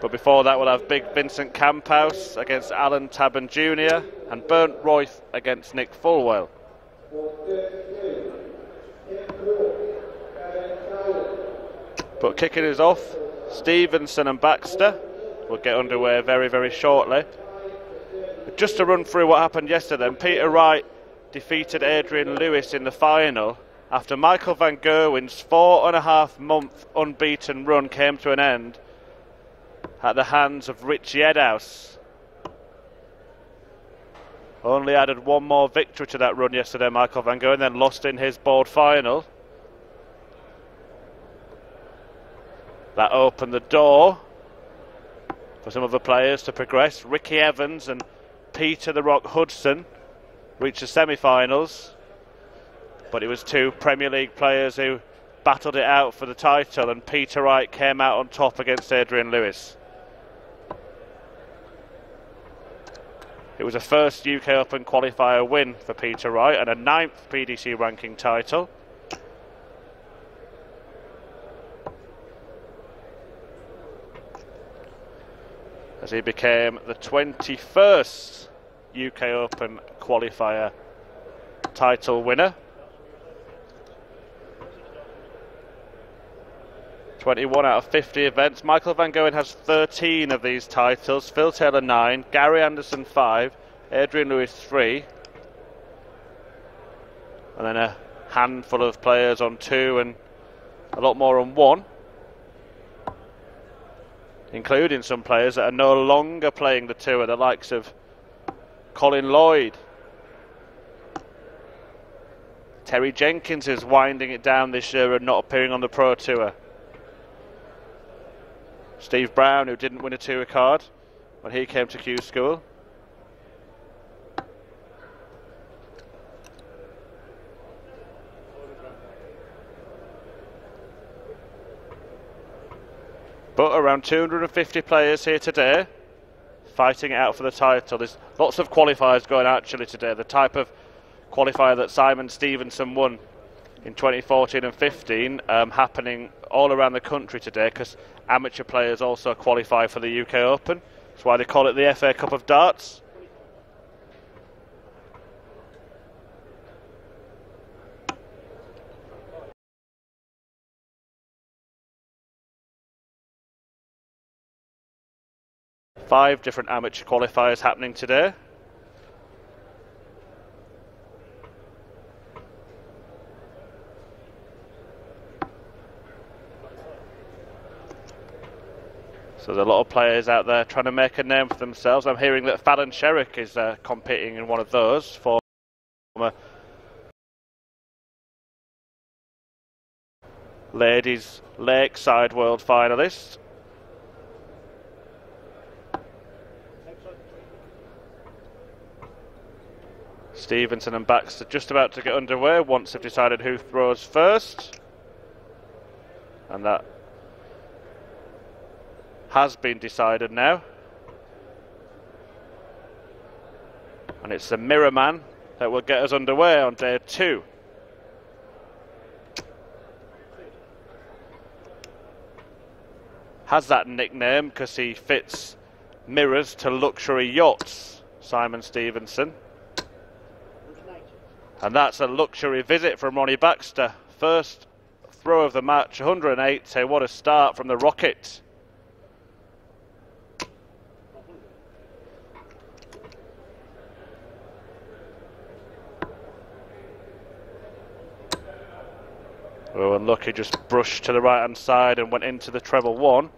But before that, we'll have big Vincent Kamphuis against Tabern Jnr. and Bernd Royth against Nick Fulwell. But kicking us off, Stevenson and Baxter will get underway very, very shortly. Just to run through what happened yesterday, Peter Wright defeated Adrian Lewis in the final after Michael van Gerwen's 4.5-month unbeaten run came to an end at the hands of Richie Edhouse. Only added one more victory to that run yesterday, Michael van Gerwen, then lost in his board final. That opened the door for some other players to progress. Ricky Evans and Peter the Rock Hudson reached the semi-finals, but it was two Premier League players who battled it out for the title, and Peter Wright came out on top against Adrian Lewis. It was a first UK Open Qualifier win for Peter Wright and a 9th PDC ranking title. As he became the 21st UK Open Qualifier title winner. 21 out of 50 events. Michael van Gerwen has 13 of these titles. Phil Taylor 9, Gary Anderson 5, Adrian Lewis 3, and then a handful of players on 2 and a lot more on 1, including some players that are no longer playing the tour, the likes of Colin Lloyd. Terry Jenkins is winding it down this year and not appearing on the Pro Tour. Steve Brown, who didn't win a tour card when he came to Q School. But around 250 players here today, fighting it out for the title. There's lots of qualifiers going actually today. The type of qualifier that Simon Stevenson won in 2014 and 15 happening all around the country today, because amateur players also qualify for the UK Open. That's why they call it the FA Cup of Darts. Five different amateur qualifiers happening today. So there's a lot of players out there trying to make a name for themselves. I'm hearing that Fallon Sherrick is competing in one of those, former ladies Lakeside World finalist. Stevenson and Baxter just about to get underway once they've decided who throws first. And that has been decided now. And it's the Mirror Man that will get us underway on day 2. Has that nickname because he fits mirrors to luxury yachts, Simon Stevenson. And that's a luxury visit from Ronnie Baxter. First throw of the match, 180. What a start from the Rocket. Oh, unlucky, just brushed to the right hand side and went into the treble 1.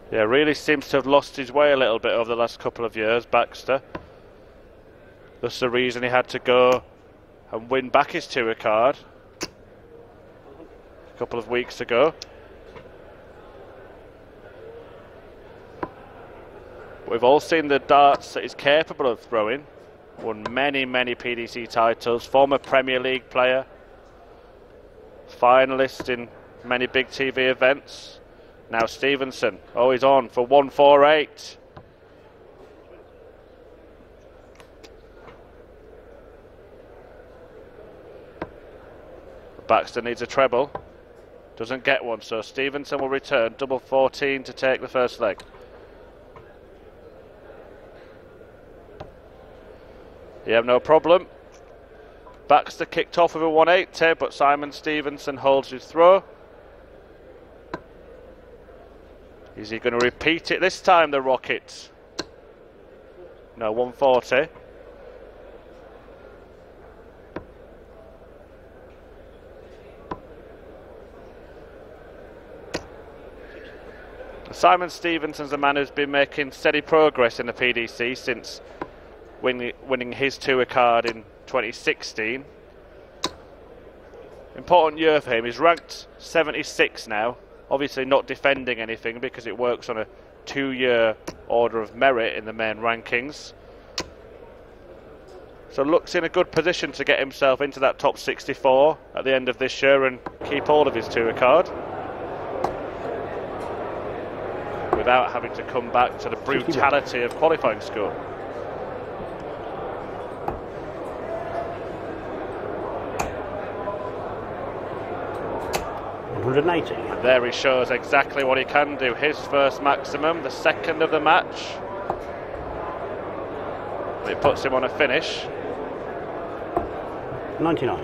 Yeah, really seems to have lost his way a little bit over the last couple of years, Baxter. That's the reason he had to go and win back his tour card a couple of weeks ago. We've all seen the darts that he's capable of throwing. Won many, many PDC titles. Former Premier League player. finalist in many big TV events. Now Stevenson, oh, he's on for 148. Baxter needs a treble, doesn't get one, so Stevenson will return double 14 to take the first leg. Yeah, no problem. Baxter kicked off with a 180, but Simon Stevenson holds his throw. Is he going to repeat it this time, the Rocket? No, 140. Simon Stevenson's the man who's been making steady progress in the PDC since winning his tour card in 2016. Important year for him. He's ranked 76 now. Obviously not defending anything because it works on a 2-year order of merit in the main rankings. So looks in a good position to get himself into that top 64 at the end of this year and keep hold of his tour card, without having to come back to the brutality of qualifying school. And there he shows exactly what he can do. His first maximum, the second of the match. It puts him on a finish. 99.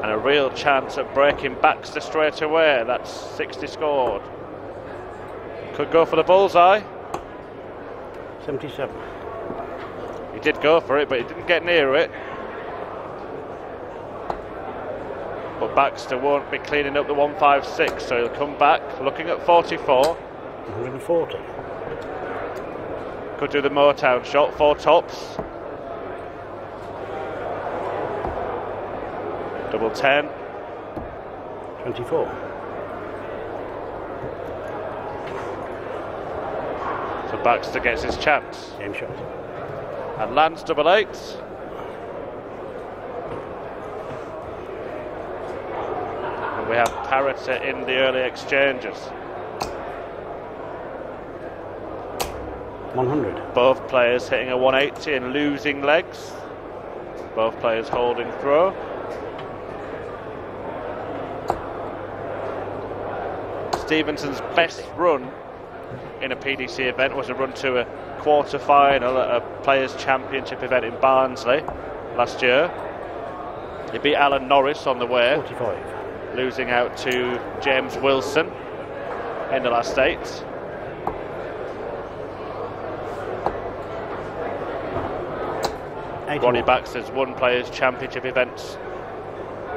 And a real chance at breaking Baxter straight away. That's 60 scored. Could go for the bullseye. 77. He did go for it, but he didn't get near it. But Baxter won't be cleaning up the 156, so he'll come back looking at 44. 140. Could do the Motown shot, 4 tops. Double 10. 24. So Baxter gets his chance. Game shot. And lands double 8. And we have parity in the early exchanges. 100. Both players hitting a 180 and losing legs. Both players holding throw. Stevenson's best run in a PDC event was a run to a quarter-final at a Players' Championship event in Barnsley last year. He beat Alan Norris on the way, 45. losing out to James Wilson in the last 8. Ronnie Baxter's won Players' Championship events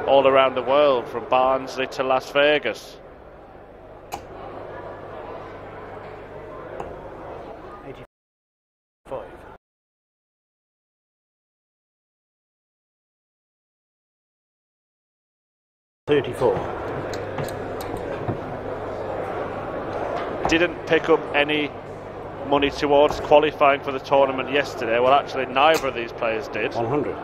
all around the world, from Barnsley to Las Vegas. 85. Didn't pick up any money towards qualifying for the tournament yesterday. Well, actually neither of these players did. 100.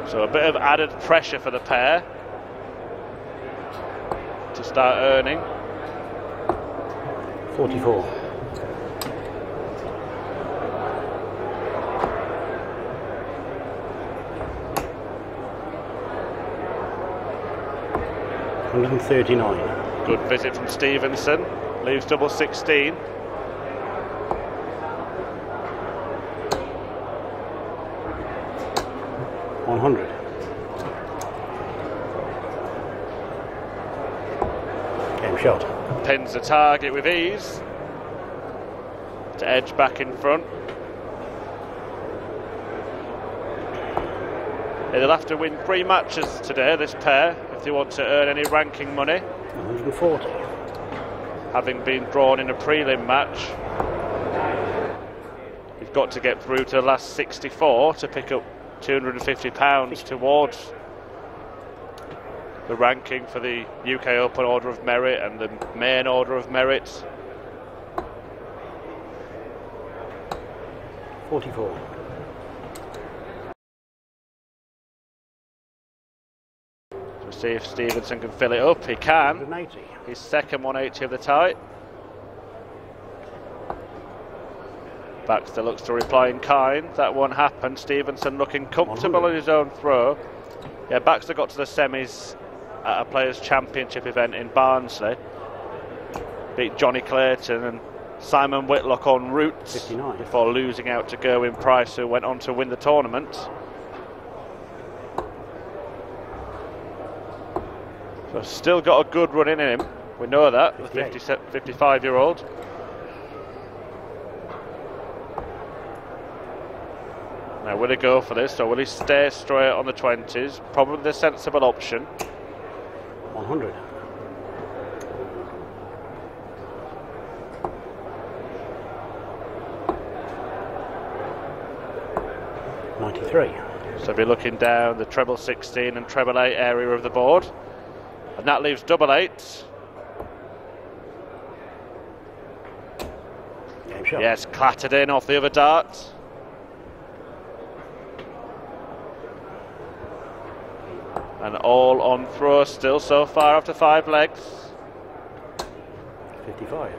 So a bit of added pressure for the pair to start earning. 44. $139. Good visit from Stevenson. Leaves double 16. $100. Game shot. Pins the target with ease to edge back in front. They'll have to win 3 matches today, this pair, if they want to earn any ranking money. 140. Having been drawn in a prelim match, you've got to get through to the last 64 to pick up £250 towards the ranking for the UK Open Order of Merit and the main Order of Merit. 44. We'll see if Stevenson can fill it up. He can. 180. His second 180 of the tie. Baxter looks to reply in kind. That won't happen. Stevenson looking comfortable on his own throw. Yeah, Baxter got to the semis at a Players' Championship event in Barnsley. Beat Johnny Clayton and Simon Whitlock en route 59. Before losing out to Gerwyn Price, who went on to win the tournament. So still got a good run in him. We know that, the 55-year-old. Now, will he go for this, or will he stay straight on the 20s? Probably the sensible option. 100. So be looking down the treble 16 and treble 8 area of the board, and that leaves double 8. Yes, clattered in off the other dart. And all on throw still so far after 5 legs. 55.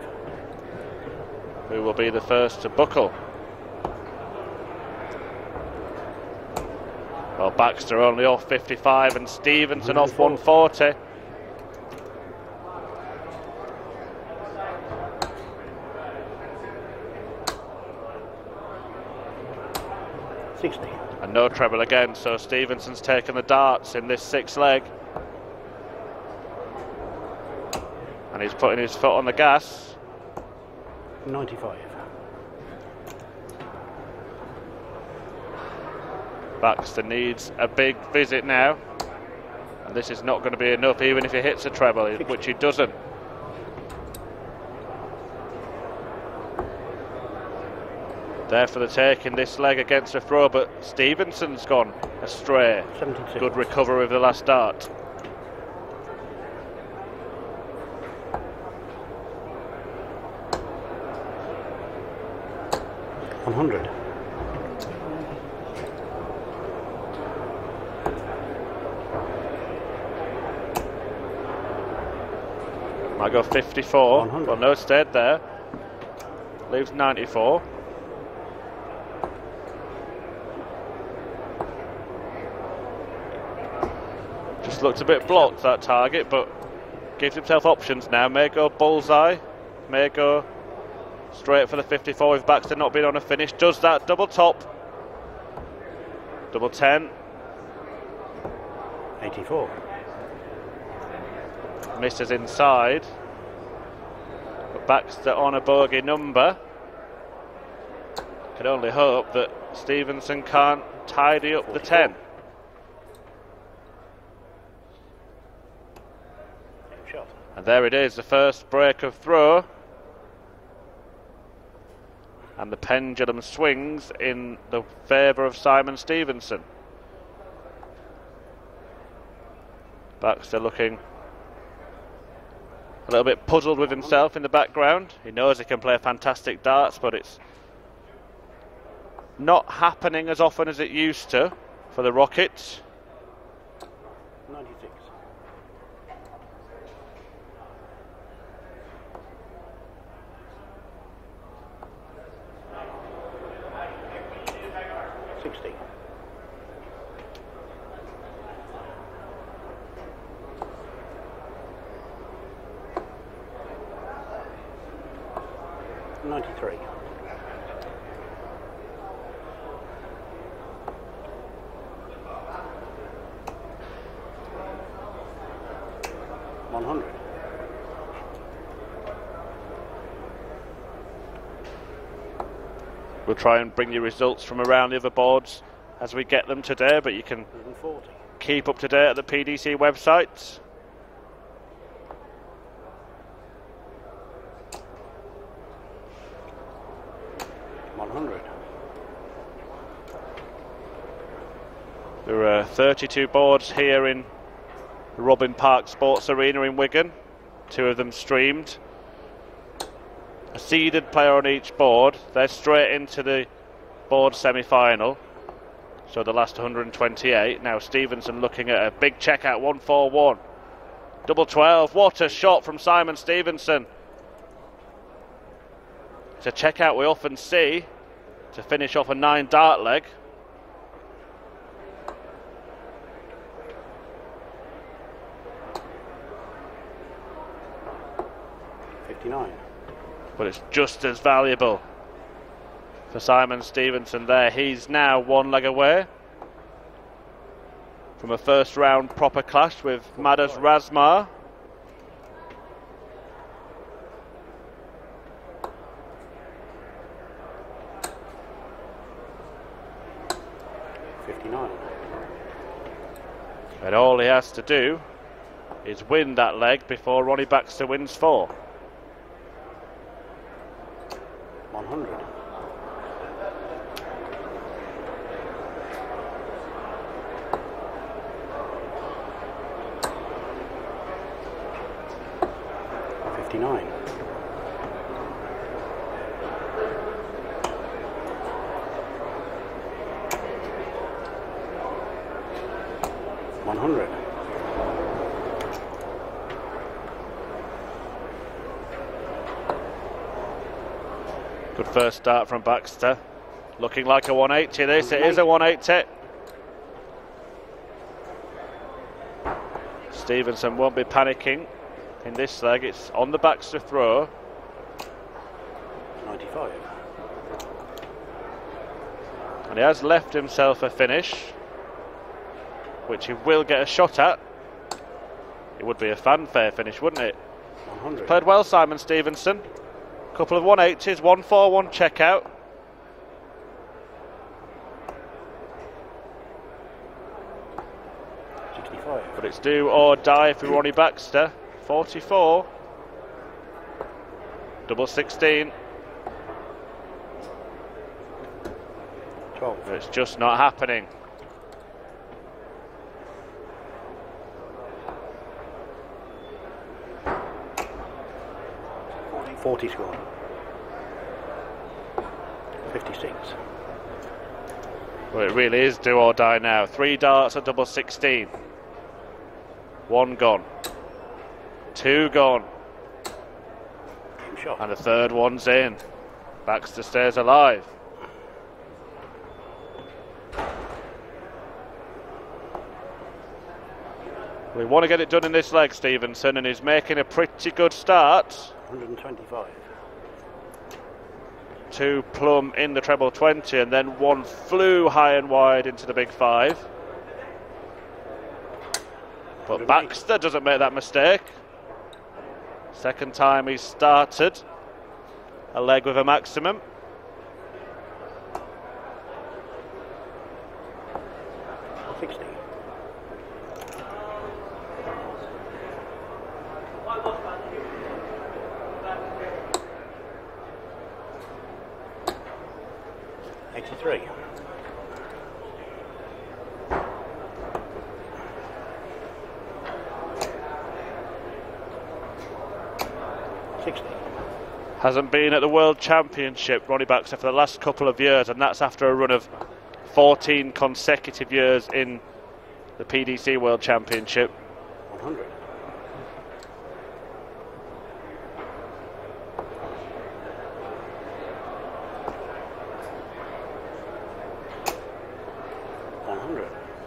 Who will be the first to buckle? Well, Baxter only off 55 and Stevenson off 140. And no treble again, so Stevenson's taken the darts in this 6th leg. And he's putting his foot on the gas. 95. Baxter needs a big visit now, and this is not going to be enough even if he hits a treble, which he doesn't. There for the take in this leg against a throw, but Stevenson's gone astray. 72. Good recovery of the last dart. 100. Might go 54. 100. Well, no, stayed there. Leaves 94. Just looked a bit blocked, that target, but gives himself options now. May go bullseye, may go straight for the 54 with Baxter not being on a finish. Does that, double top. Double 10. 84. Misses inside. But Baxter on a bogey number. Can only hope that Stevenson can't tidy up 44. The 10. And there it is, the first break of throw. And the pendulum swings in the favour of Simon Stevenson. Baxter looking a little bit puzzled with himself in the background. He knows he can play fantastic darts, but it's not happening as often as it used to for the Rockets. 96. We'll try and bring you results from around the other boards as we get them today, but you can 140. Keep up to date at the PDC website. There are 32 boards here in the Robin Park Sports Arena in Wigan. 2 of them streamed. A seeded player on each board. They're straight into the board semi-final. So the last 128. Now Stevenson looking at a big check out, 141. Double 12. What a shot from Simon Stevenson. It's a check out we often see to finish off a 9 dart leg. But it's just as valuable for Simon Stevenson there. He's now 1 leg away from a first round proper clash with Madas Razmar. And all he has to do is win that leg before Ronnie Baxter wins 4. 100. $59. 100. Good first start from Baxter. Looking like a 180 this. It is a 180. Stevenson won't be panicking in this leg. It's on the Baxter throw. 95. And he has left himself a finish, which he will get a shot at. It would be a fanfare finish, wouldn't it? 100. Played well, Simon Stevenson. Couple of 180s, 141 checkout. But it's do or die for Ronnie Baxter. 44. Double 16. 12. But it's just not happening. $40 score. 56. Well, it really is do or die now. 3 darts at double 16. 1 gone. 2 gone. Shot. And the third one's in. Baxter stays alive. We want to get it done in this leg, Stevenson, and he's making a pretty good start. 125. 2 plumb in the treble 20, and then 1 flew high and wide into the big 5. But Baxter doesn't make that mistake. Second time he's started a leg with a maximum. Hasn't been at the World Championship, Ronnie Baxter, for the last couple of years, and that's after a run of 14 consecutive years in the PDC World Championship. 100.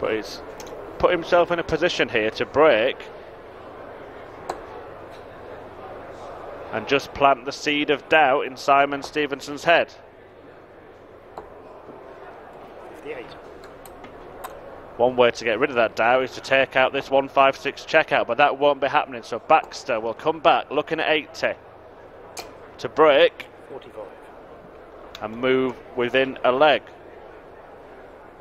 But he's put himself in a position here to break and just plant the seed of doubt in Simon Stevenson's head. 58. One way to get rid of that doubt is to take out this 156 checkout, but that won't be happening. So Baxter will come back looking at 80 to break 45 and move within a leg.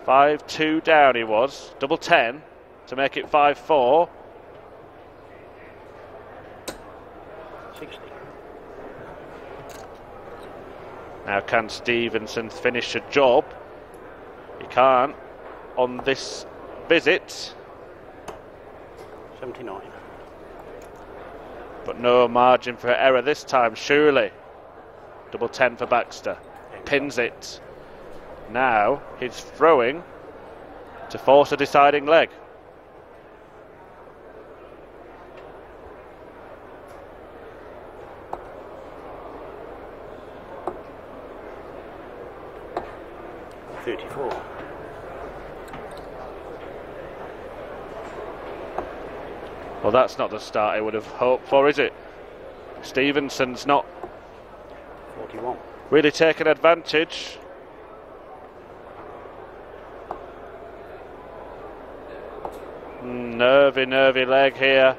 5-2 down he was, double 10 to make it 5-4. 60. Now can Stevenson finish a job? He can't on this visit. 79. But no margin for error this time, surely. Double 10 for Baxter. Pins it. Now his throwing to force a deciding leg. Well, that's not the start I would have hoped for, is it? Stevenson's not 41. Really taking advantage. Nervy leg here.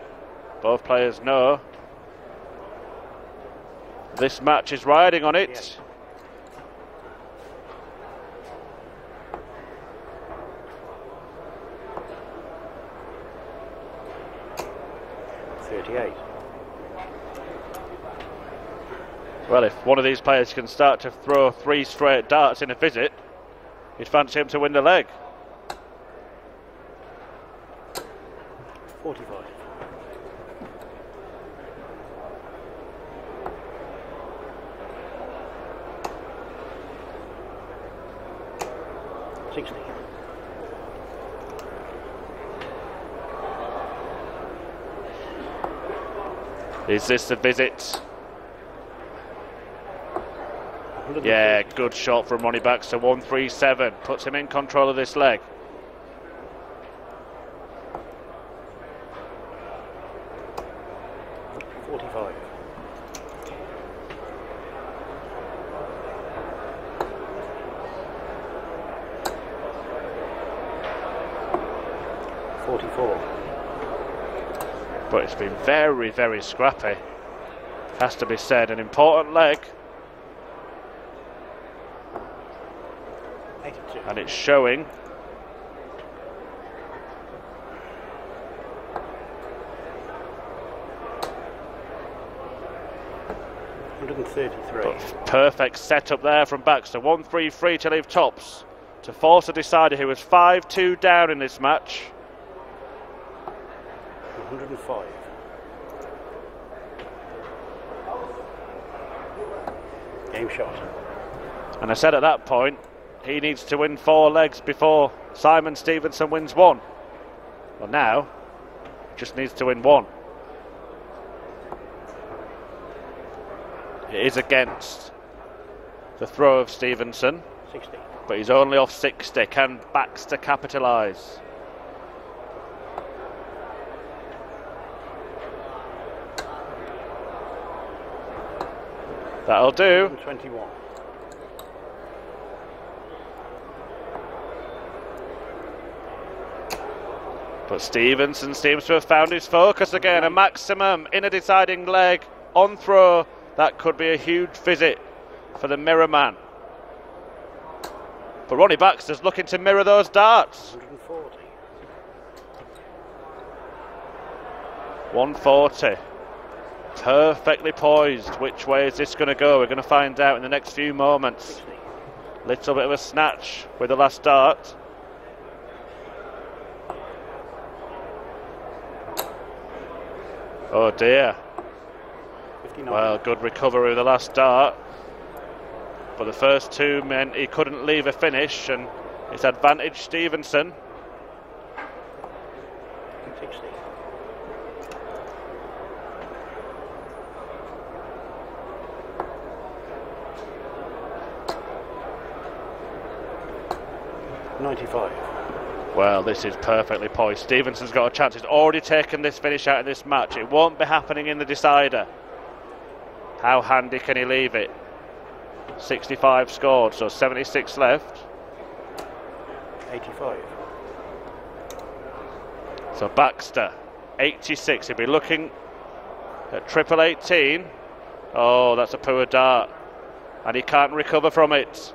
Both players know this match is riding on it. Yes. Well, if one of these players can start to throw 3 straight darts in a visit, you'd fancy him to win the leg. 45. Is this the visit? Yeah, good shot from Ronnie Baxter. 137 puts him in control of this leg. But it's been very, very scrappy. Has to be said, an important leg. 82. And it's showing. But perfect setup there from Baxter. 1-3-3 to leave tops to force a decider who was 5-2 down in this match. 105. Game shot. And I said at that point, he needs to win 4 legs before Simon Stevenson wins 1. Well, now, just needs to win 1. It is against the throw of Stevenson. 60. But he's only off 60. Can Baxter capitalise? That'll do. 21. But Stevenson seems to have found his focus again. A maximum in a deciding leg on throw. That could be a huge visit for the mirror man. But Ronnie Baxter's looking to mirror those darts. 140. 140. Perfectly poised. Which way is this going to go? We're going to find out in the next few moments. Little bit of a snatch with the last dart. Oh dear. 59. Well, good recovery with the last dart. But the first 2 meant he couldn't leave a finish, and it's advantage Stevenson. 60. 95. Well, this is perfectly poised. Stevenson's got a chance. He's already taken this finish out of this match. It won't be happening in the decider. How handy can he leave it? 65 scored, so 76 left. 85. So Baxter, 86. He'll be looking at triple 18. Oh, that's a poor dart. And he can't recover from it.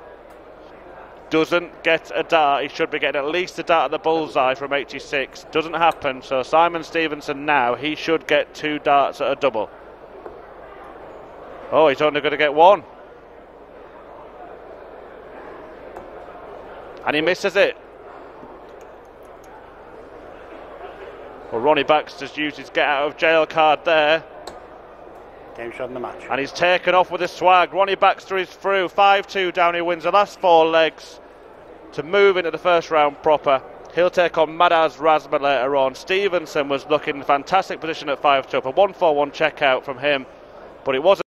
Doesn't get a dart. He should be getting at least a dart at the bullseye from 86. Doesn't happen, so Simon Stevenson now, he should get 2 darts at a double. Oh, he's only going to get 1. And he misses it. Well, Ronnie Baxter's used his get out of jail card there. Game shot in the match. And he's taken off with a swag. Ronnie Baxter is through. 5-2 down. He wins the last 4 legs to move into the first round proper. He'll take on Madaz Razma later on. Stevenson was looking in fantastic position at 5-2. A 1-4-1 check out from him, but it wasn't.